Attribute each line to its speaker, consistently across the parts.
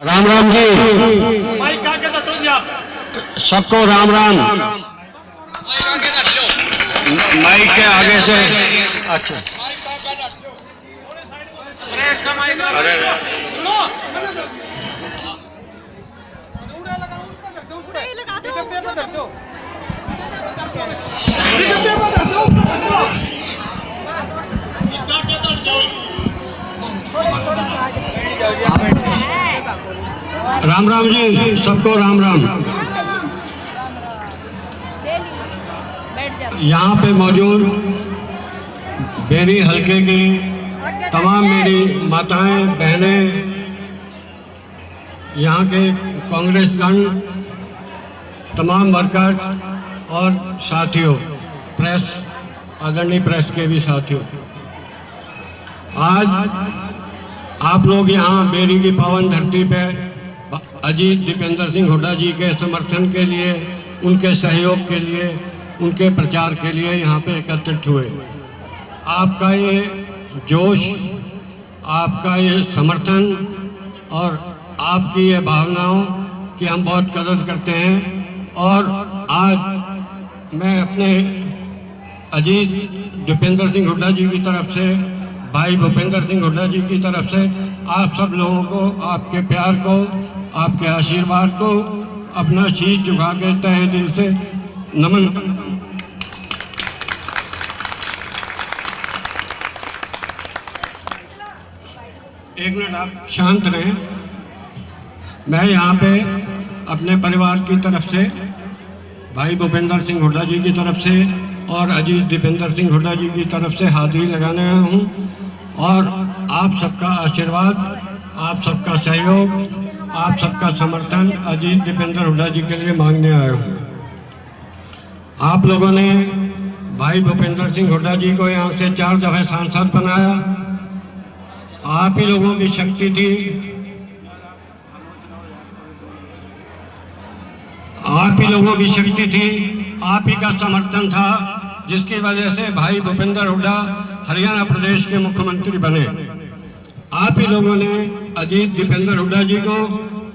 Speaker 1: Ram Ram ji.
Speaker 2: Mic का के तो जी आप
Speaker 1: सबको राम राम। माइक के आगे से। अच्छा
Speaker 2: प्रेस का माइक
Speaker 1: अरे राम राम जी, सबको राम राम। यहाँ पे मौजूद बेरी हलके की तमाम मेरी माताएं बहनें, यहाँ के कांग्रेसगण, तमाम वर्कर और साथियों, प्रेस, आदरणीय प्रेस के भी साथियों, आज आप लोग यहाँ बेरी की पावन धरती पे अजीत दीपेंद्र सिंह हुड्डा जी के समर्थन के लिए, उनके सहयोग के लिए, उनके प्रचार के लिए यहाँ पे एकत्रित हुए। आपका ये जोश, आपका ये समर्थन और आपकी ये भावनाओं की हम बहुत कदर करते हैं। और आज मैं अपने अजीत दीपेंद्र सिंह हुड्डा जी की तरफ से, भाई भूपेंद्र सिंह हुड्डा जी की तरफ से आप सब लोगों को, आपके प्यार को, आपके आशीर्वाद को अपना शीश झुका के तहे दिल से नमन। एक मिनट आप शांत रहें। मैं यहाँ पे अपने परिवार की तरफ से, भाई भूपेंद्र सिंह हुड्डा जी की तरफ से और अजीत दीपेंद्र सिंह हुड्डा जी की तरफ से हाजिरी लगाने आया हूँ और आप सबका आशीर्वाद, आप सबका सहयोग, आप सबका समर्थन अजीत दीपेंद्र हुड्डा जी के लिए मांगने आया हूँ। आप लोगों ने भाई भूपेंद्र सिंह हुड्डा जी को यहाँ से 4 दफे सांसद बनाया। आप ही लोगों की शक्ति थी, आप ही लोगों की शक्ति थी, आप ही का समर्थन था, जिसकी वजह से भाई भूपेंद्र हुड्डा हरियाणा प्रदेश के मुख्यमंत्री बने। आप ही लोगों ने अजीत दीपेंद्र हुड्डा जी को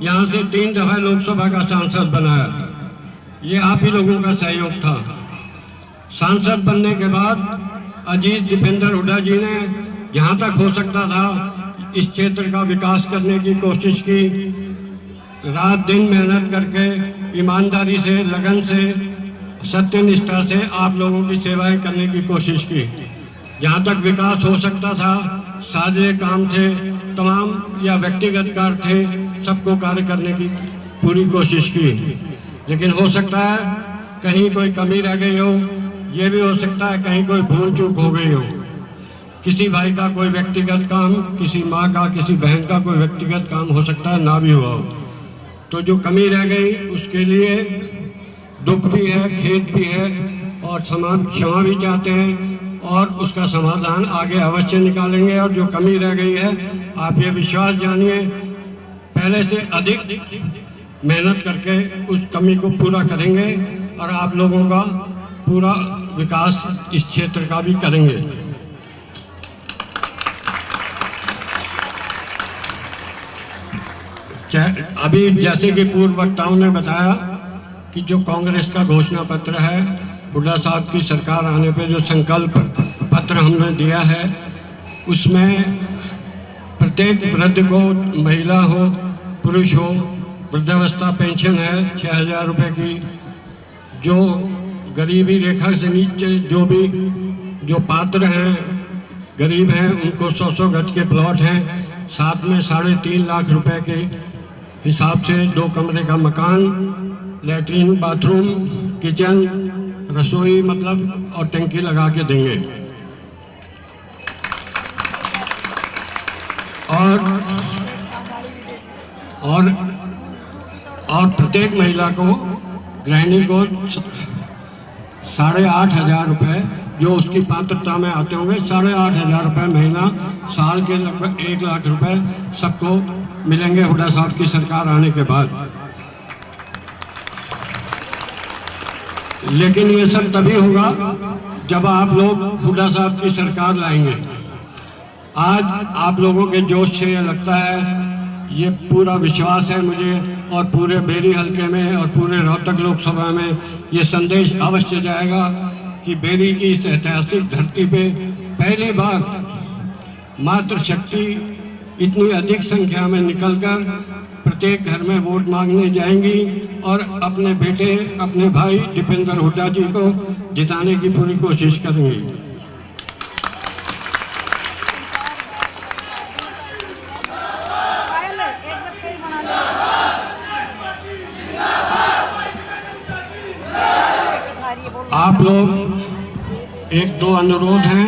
Speaker 1: यहाँ से 3 दफा लोकसभा का सांसद बनाया। ये आप ही लोगों का सहयोग था। सांसद बनने के बाद अजीत दीपेंद्र हुड्डा जी ने जहाँ तक हो सकता था इस क्षेत्र का विकास करने की कोशिश की। रात दिन मेहनत करके, ईमानदारी से, लगन से, सत्यनिष्ठा से आप लोगों की सेवाएं करने की कोशिश की। जहाँ तक विकास हो सकता था, साझे काम थे, तमाम या व्यक्तिगत कार्य थे, सबको कार्य करने की पूरी कोशिश की। लेकिन हो सकता है कहीं कोई कमी रह गई हो, ये भी हो सकता है कहीं कोई भूल चूक हो गई हो। किसी भाई का कोई व्यक्तिगत काम, किसी माँ का, किसी बहन का कोई व्यक्तिगत काम हो सकता है ना भी हुआ हो। तो जो कमी रह गई उसके लिए दुख भी है, खेद भी है और क्षमा भी चाहते हैं और उसका समाधान आगे अवश्य निकालेंगे। और जो कमी रह गई है, आप ये विश्वास जानिए, पहले से अधिक मेहनत करके उस कमी को पूरा करेंगे और आप लोगों का पूरा विकास इस क्षेत्र का भी करेंगे। अभी जैसे कि पूर्व वक्ताओं ने बताया कि जो कांग्रेस का घोषणा पत्र है, हुड्डा साहब की सरकार आने पे जो संकल्प पत्र हमने दिया है, उसमें प्रत्येक वृद्ध को, महिला हो, पुरुष हो, वृद्धावस्था पेंशन है 6,000 रुपये की। जो गरीबी रेखा से नीचे जो पात्र हैं, गरीब हैं, उनको 100-100 गज के प्लॉट हैं, साथ में 3.5 लाख रुपए के हिसाब से 2 कमरे का मकान, लैट्रीन, बाथरूम, किचन, रसोई मतलब और टंकी लगा के देंगे। और प्रत्येक महिला को, गृहिणी को 8,500 रुपये, जो उसकी पात्रता में आते होंगे, 8,500 रुपये महीना, साल के लगभग 1 लाख रुपए सबको मिलेंगे हुड्डा साहब की सरकार आने के बाद। लेकिन ये सब तभी होगा जब आप लोग हुड्डा साहब की सरकार लाएंगे। आज आप लोगों के जोश से यह लगता है ये पूरा विश्वास है मुझे और पूरे बेरी हलके में और पूरे रोहतक लोकसभा में ये संदेश अवश्य जाएगा कि बेरी की इस ऐतिहासिक धरती पे पहली बार मातृशक्ति इतनी अधिक संख्या में निकलकर प्रत्येक घर में वोट मांगने जाएंगी और अपने बेटे अपने भाई दीपेंद्र हुड्डा जी को जिताने की पूरी कोशिश करेंगी। आप लोग एक दो अनुरोध हैं,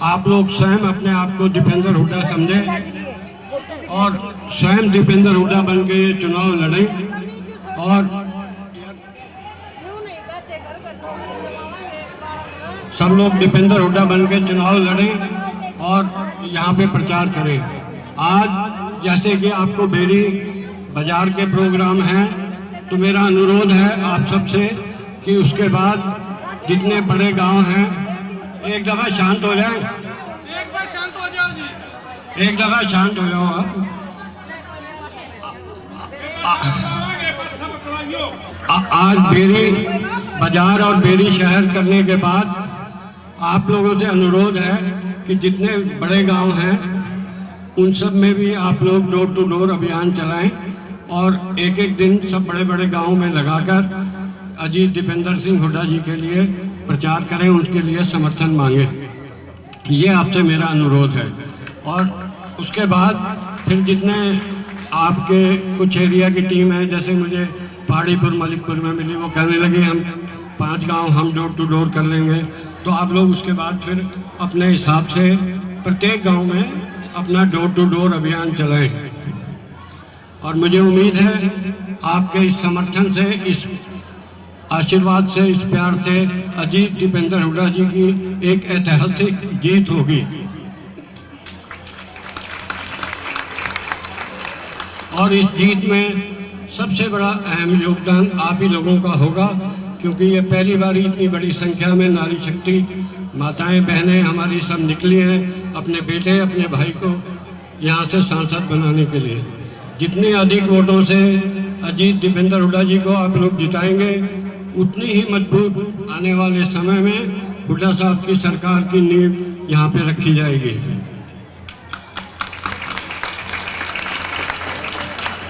Speaker 1: आप लोग स्वयं अपने आप को दीपेंद्र हुड्डा समझें और स्वयं दीपेंद्र हुड्डा बन के ये चुनाव लड़ें और सब लोग दीपेंद्र हुड्डा बन के चुनाव लड़ें और यहाँ पे प्रचार करें। आज जैसे कि आपको बेरी बाजार के प्रोग्राम हैं, तो मेरा अनुरोध है आप सबसे कि उसके बाद जितने बड़े गांव हैं, एक दफा शांत हो जाए,
Speaker 2: एक बार शांत हो जाओ जी।
Speaker 1: एक दफा शांत हो जाओ आप। आज बेरी बाजार और बेरी शहर करने के बाद आप लोगों से अनुरोध है कि जितने बड़े गांव हैं उन सब में भी आप लोग डोर टू डोर अभियान चलाएं और एक एक दिन सब बड़े बड़े गांवों में लगाकर अजीत दीपेंद्र सिंह हुड्डा जी के लिए प्रचार करें, उनके लिए समर्थन मांगे। ये आपसे मेरा अनुरोध है। और उसके बाद फिर जितने आपके कुछ एरिया की टीम है, जैसे मुझे पहाड़ीपुर मलिकपुर में मिली, वो कहने लगे हम 5 गांव हम डोर टू डोर कर लेंगे, तो आप लोग उसके बाद फिर अपने हिसाब से प्रत्येक गांव में अपना डोर टू डोर अभियान चलाएं। और मुझे उम्मीद है आपके इस समर्थन से, इस आशीर्वाद से, इस प्यार से अजीत दीपेंद्र हुड्डा जी की एक ऐतिहासिक जीत होगी। और इस जीत में सबसे बड़ा अहम योगदान आप ही लोगों का होगा, क्योंकि ये पहली बार इतनी बड़ी संख्या में नारी शक्ति माताएं बहनें हमारी सब निकली हैं अपने बेटे अपने भाई को यहाँ से सांसद बनाने के लिए। जितने अधिक वोटों से अजीत दीपेंद्र हुड्डा जी को आप लोग जिताएंगे, उतनी ही मजबूत आने वाले समय में हुड्डा साहब की सरकार की नींव यहाँ पे रखी जाएगी।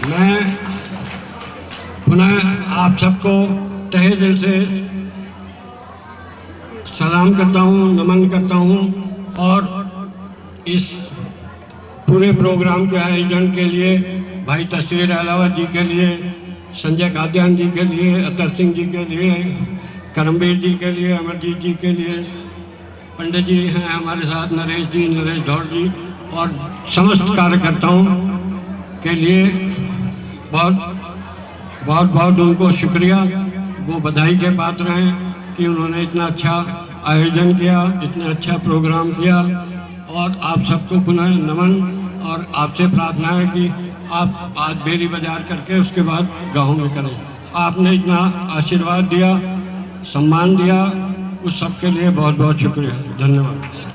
Speaker 1: मैं पुनः आप सबको तहे दिल से सलाम करता हूँ, नमन करता हूँ और इस पूरे प्रोग्राम के आयोजन के लिए भाई तस्वीर अहलावत जी के लिए, संजय कादियान जी के लिए, अतर सिंह जी के लिए, करमवीर जी के लिए, अमरजीत जी के लिए, पंडित जी हैं हमारे साथ, नरेश जी, नरेश धौड़ जी और समस्त कार्यकर्ताओं के लिए बहुत बहुत उनको शुक्रिया। वो बधाई के पात्र हैं कि उन्होंने इतना अच्छा आयोजन किया, इतना अच्छा प्रोग्राम किया। और आप सबको पुनः नमन और आपसे प्रार्थना है कि आप आज बेरी बाजार करके उसके बाद गाँव में करें। आपने इतना आशीर्वाद दिया, सम्मान दिया, उस सब के लिए बहुत बहुत शुक्रिया, धन्यवाद।